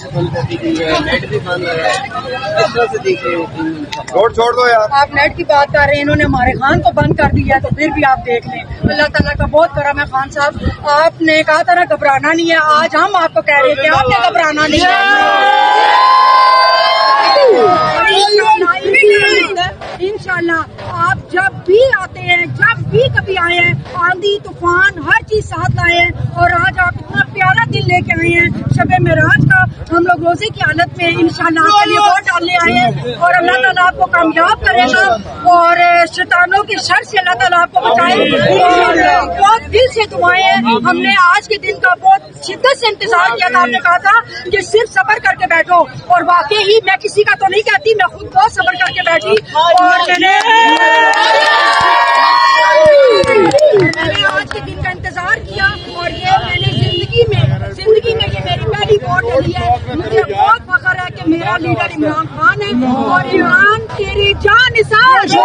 Net بھی بند ہو رہا ہے، اس طرح سے دیکھ رہے ہیں؟ چھوڑ دو یار. آپ نیٹ کی بات کر رہے ہیں، انہوں نے ہمارے خان کو بند کر دیا تو پھر بھی آپ دیکھ لیں. اللہ تعالیٰ کا بہت کرم ہے. خان صاحب آپ نے کہا تھا نا گھبرانا نہیں ہے، آج ہم آپ کو کہہ رہے ہیں کہ آپ نے گھبرانا نہیں ہے. انشاءاللہ آپ جب بھی آتے ہیں، جب بھی کبھی آئے ہیں، آندھی طوفان ہر چیز ساتھ لائے ہیں. اور آج آپ اتنا پیارا دن لے کے آئے ہیں شب معراج کا. ہم لوگ روزے کی حالت میں انشاءاللہ آپ کے لیے ووٹ ڈالنے آئے ہیں اور اللہ تعالیٰ آپ کو کامیاب کرے گا اور شیطانوں کے شر سے اللہ تعالیٰ آپ کو بچائے. اور بہت دل سے دعائیں ہیں. ہم نے آج کے دن کا بہت شدت سے انتظار کیا تھا. آپ نے کہا تھا کہ صرف صبر کر کے بیٹھو، اور واقعی میں کسی کا تو نہیں کہتی، میں خود بہت صبر کر کے بیٹھی اور میں نے آج کے دن کا انتظار کیا. اور یہ میں نے زندگی میں یہ میری پہلی ووٹ ڈلی ہے. مجھے بہت فخر ہے کہ میرا لیڈر عمران خان ہے اور عمران تیری جان نثار.